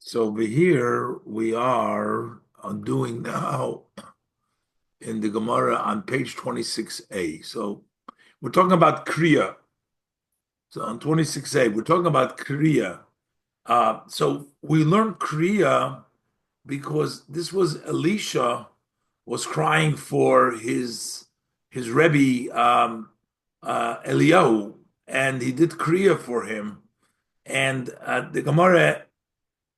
So over here we are doing now in the Gemara on page 26a. So we're talking about Kriya. So on 26a, we're talking about Kriya. So we learned Kriya because this was Elisha was crying for his Rebbe Eliyahu, and he did Kriya for him. And the Gemara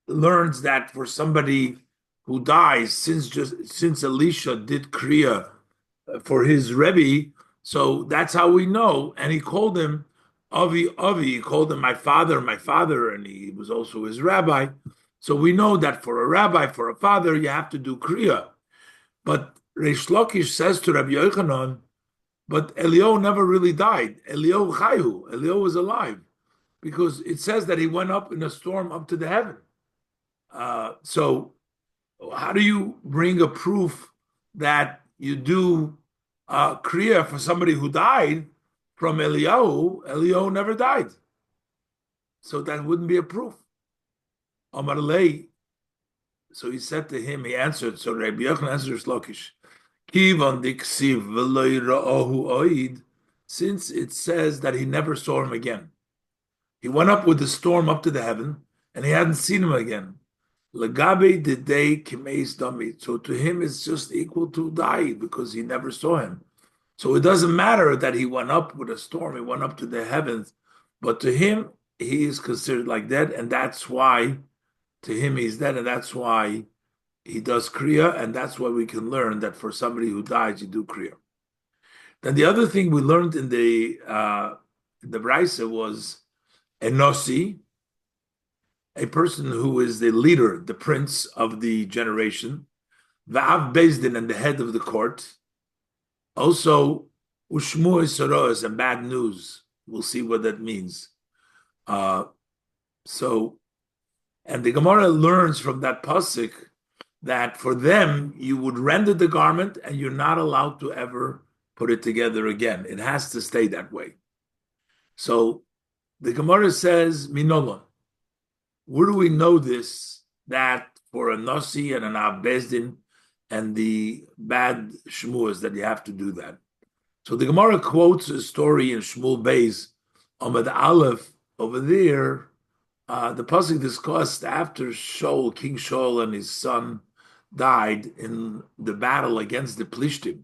learns that for somebody who dies, since Elisha did Kriya for his Rebbe, so that's how we know. And he called him Avi Avi. He called him my father, and he was also his rabbi. So we know that for a rabbi, for a father, you have to do Kriya. But Reish Lakish says to Rabbi Yochanan, but Eliyahu never really died. Eliyahu Chayu. Eliyahu was alive because it says that he went up in a storm up to the heaven. So how do you bring a proof that you do Kriya for somebody who died from Eliyahu? Eliyahu never died. So that wouldn't be a proof. Amar Lei. So he said to him, he answered, so Rabbi Yochanan answers Lakish, Kivan diksiv v'lo ra'ahu oid, since it says that he never saw him again. He went up with the storm up to the heaven, and he hadn't seen him again. Lagabe the day kimeis dami. So to him, it's just equal to die because he never saw him. So it doesn't matter that he went up with a storm; he went up to the heavens, but to him, he is considered like dead, and that's why to him he's dead, and that's why he does kriya, and that's why we can learn that for somebody who dies, you do kriya. Then the other thing we learned in the Braisa was enosi, a person who is the leader, the prince of the generation, Va'av Bezdin, and the head of the court. Also, Ushmu Saros, and bad news. We'll see what that means. And the Gemara learns from that pasuk that for them, you would render the garment and you're not allowed to ever put it together again. It has to stay that way. So the Gemara says, Minolon. Where do we know this? That for a Nasi and an Abbezdin and the bad Shmuas that you have to do that. So the Gemara quotes a story in Shmuel Beis, Amad Aleph, over there. The pasuk discussed after King Shaul and his son died in the battle against the Plishtim.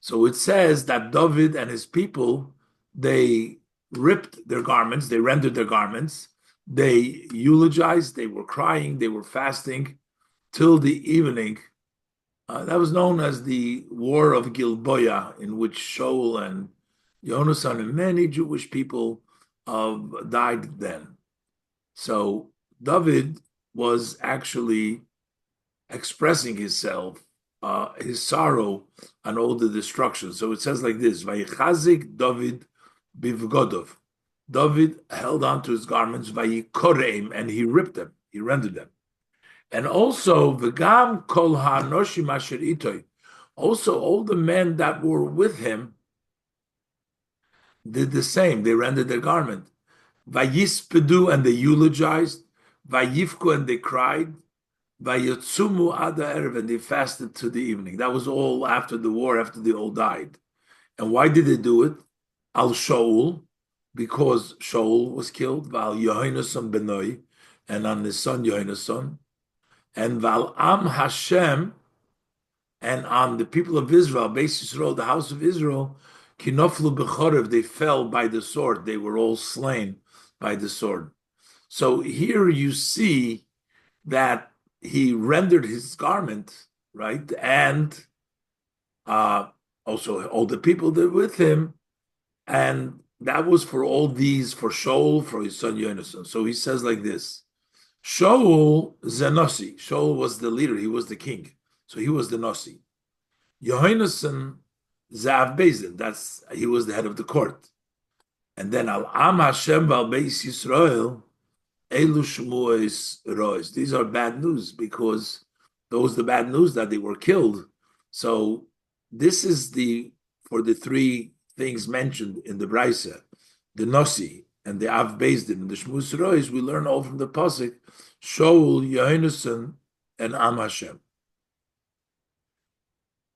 So it says that David and his people, they ripped their garments, they rendered their garments, they eulogized, they were crying, they were fasting till the evening. That was known as the War of Gilboa, in which Shaul and Yonasan and many Jewish people died then. So David was actually expressing his sorrow on all the destruction. So it says like this: Vayichazik David bivgodov. David held on to his garments, vayikoreim, and he ripped them, he rendered them. And also, v'gam kol ha'anoshim asher itoy. Also, all the men that were with him did the same. They rendered their garment. Vayispedu, and they eulogized. Vayifku, and they cried. Vayotzumu ada erev, and they fasted to the evening. That was all after the war, after they all died. And why did they do it? Al Shaul, because Shaul was killed. Val Yehonasan benoi, and on his son Yehonasan. And Val Am Hashem, and on the people of Israel, Beis Yisrael, the house of Israel, Kinoflu Bechorev, they fell by the sword. They were all slain by the sword. So here you see that he rendered his garment, right? And also all the people that were with him. And that was for all these, for Shaul, for his son Yonasan. So he says like this: Shaul Zenosi. Shaul was the leader, he was the king. So he was the Nasi. Yehonasan Zav Bezdin, he was the head of the court. And then Al Am Hashem Val Beis Yisrael, Elu Shmuos Rois. These are bad news because those are the bad news that they were killed. So this is for the three things mentioned in the Braisa: the Nasi, and the Av Beis Din, the Shmus Rois, we learn all from the pasuk Shaul, Yohanan, and Am Hashem.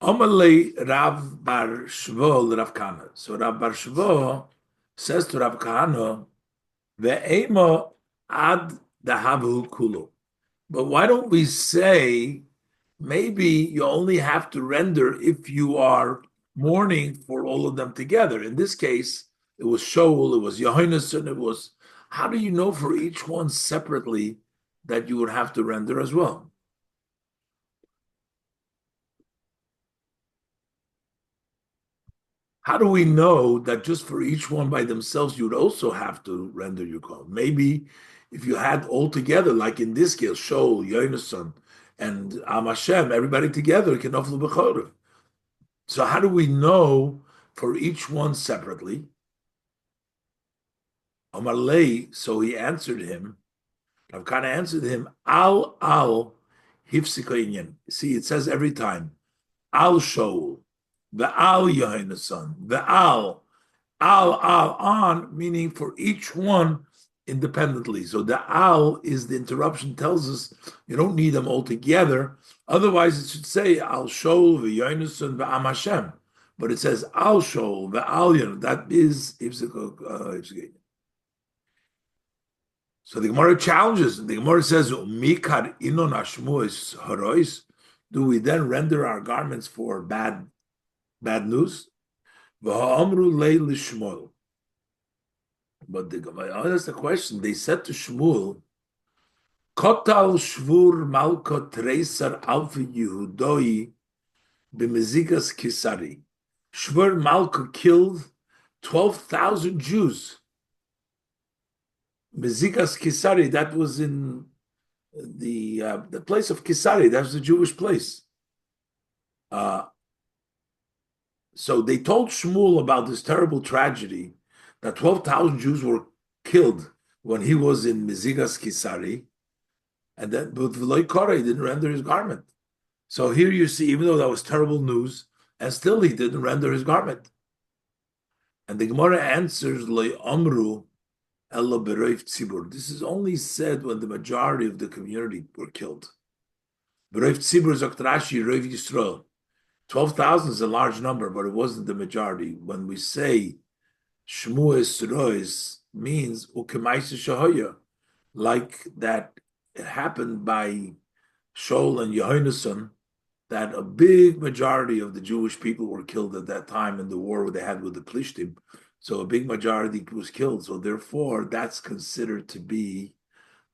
Amalei Rav Bar Shvo Rav Kana. So Rav Bar Shvo says to Rav Kana, Ve'ema ad dahavu kulo. But why don't we say maybe you only have to render if you are mourning for all of them together? In this case, it was Shaul, it was Yohanan, it was. How do you know for each one separately that you would have to render as well? How do we know that just for each one by themselves, you would also have to render your call? Maybe if you had all together, like in this case, Shaul, Yonason, and Am Hashem, everybody together can offer b'chorev. So how do we know for each one separately? Amar lei, so he answered him. Rav Kana answered him, al hifsika inyan. See, it says every time, al Shaul, the al Yonason, the al on, meaning for each one independently. So the al is the interruption, tells us you don't need them all together. Otherwise, it should say al shol v'yonusun v'am Hashem. But it says al shol v'al yon. That is Ipsik. So the Gemara challenges. The Gemara says, "Mikar inon hashmuos harois." Do we then render our garments for bad news? V'ha'amru lei l'shmuel. But the Gemara asked the question. They said to Shmuel, "Kotal shvur malka treisar alfi Yehudoi b'mezigas kisari." Shvur Malka killed 12,000 Jews. Mezigas Kisari, that was in the place of Kisari. That was the Jewish place. So they told Shmuel about this terrible tragedy that 12,000 Jews were killed when he was in Mezigas Kisari, and that but V'loi Korah, he didn't render his garment. So here you see, even though that was terrible news, and still he didn't render his garment. And the Gemara answers, Loi Amru Ella Beroif Tzibur. This is only said when the majority of the community were killed. Beroif Tzibur Zokt Rashi, Roiv Yisrael. 12,000 is a large number, but it wasn't the majority. When we say Shmues Rois, means Ukemaisa Shahoya, like that it happened by Shaul and Yehonason, that a big majority of the Jewish people were killed at that time in the war they had with the Plishtim. So a big majority was killed. So therefore, that's considered to be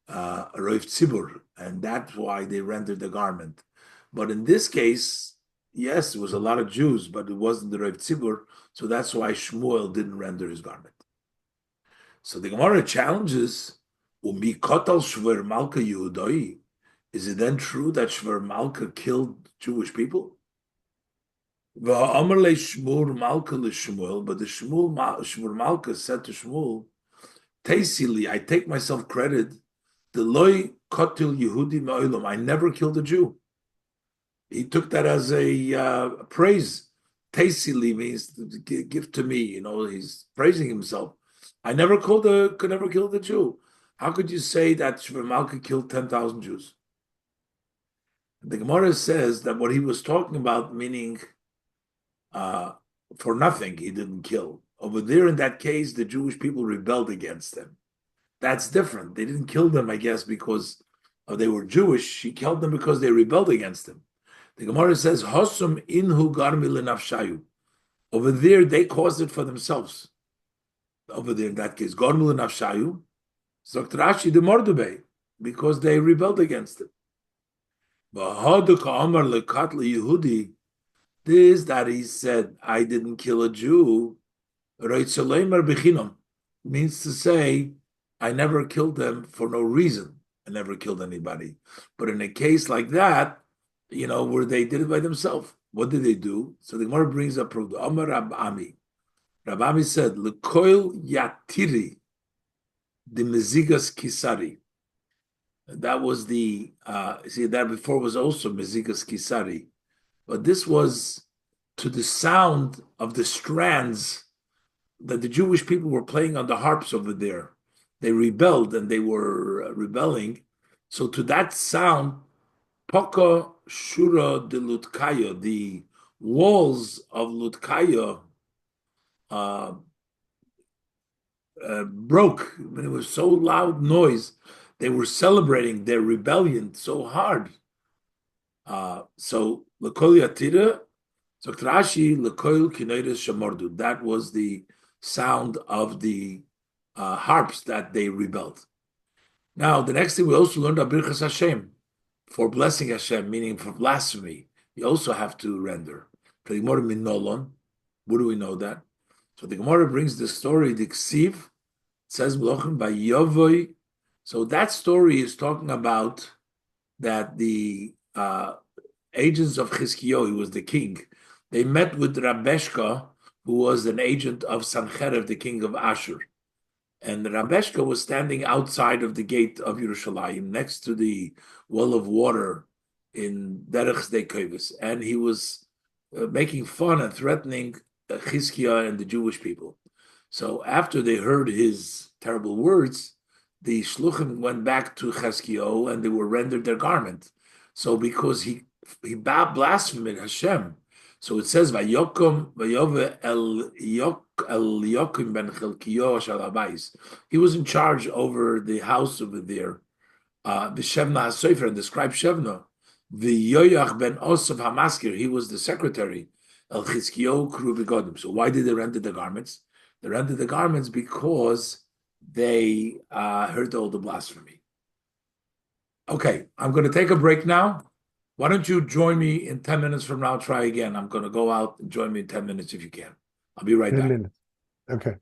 a Roif Tzibur, and that's why they rendered the garment. But in this case, yes, it was a lot of Jews, but it wasn't the Roif Tzibur, so that's why Shmuel didn't render his garment. So the Gemara challenges, Umi kotal shver malka Yehudai. Is it then true that Shver Malka killed Jewish people? Shmur Malka Shmuel, but the Shmur Malka said to Shmuel, Teisili, I take myself credit. The loy kotil Yehudi ma'olam. I never killed a Jew. He took that as a praise. Teisili means give to me. You know, he's praising himself. I never could never kill the Jew. How could you say that Shver Malka killed 10,000 Jews? The Gemara says that what he was talking about, meaning for nothing, he didn't kill. Over there, in that case, the Jewish people rebelled against him. That's different. They didn't kill them, I guess, because they were Jewish. He killed them because they rebelled against him. The Gemara says, "Hosum inhu garmi lenafshayu." Over there, they caused it for themselves. Over there, in that case, garmi lenafshayu, zokt Rashi de mordubei, because they rebelled against him. This that he said, I didn't kill a Jew, means to say, I never killed them for no reason. I never killed anybody. But in a case like that, you know, where they did it by themselves, what did they do? So the Gemara brings up proof. Amar Rab Ami. Rab Ami said, L'koil yatiri de mezigas kisari. That was the see that before was also mezigas kisari, but this was to the sound of the strands that the Jewish people were playing on the harps over there. They rebelled and they were rebelling. So to that sound, Poka Shura de Lutkaya, the walls of Lutkaya uh, broke. When it was so loud noise, they were celebrating their rebellion so hard. So Lekol Yatira, so Rashi Lekol Kineres Shamordu. That was the sound of the harps that they rebelled. Now, the next thing we also learned Abirchas Hashem, for blessing Hashem, meaning for blasphemy. You also have to render. The Gemara Minolon. Where do we know that? So the Gemara brings the story, the Ksiv, says Melachim by Yovoi. So that story is talking about that the agents of Chizkiyahu, he was the king, they met with Rabeshka, who was an agent of Sancherev, the king of Ashur. And Rabeshka was standing outside of the gate of Yerushalayim, next to the well of water in Derech Sdei Kovis. And he was making fun and threatening Chizkiah and the Jewish people. So after they heard his terrible words, the shluchim went back to Chizkiah and they were rendered their garment. So because he blasphemed Hashem, so it says Vayokom Vayove el Yokim ben Chelkiyo Shalabais. He was in charge over the house over there. The Shevna HaSofer, and the scribe Shevna. The Yoyach ben Osov Hamaskir, he was the secretary. El Chizkiyo Kru Begodim. So why did they render the garments? They rendered the garments because they heard all the blasphemy. Okay, I'm going to take a break now. Why don't you join me in 10 minutes from now? Try again. I'm going to go out and join me in 10 minutes if you can. I'll be right 10 back. minutes. Okay.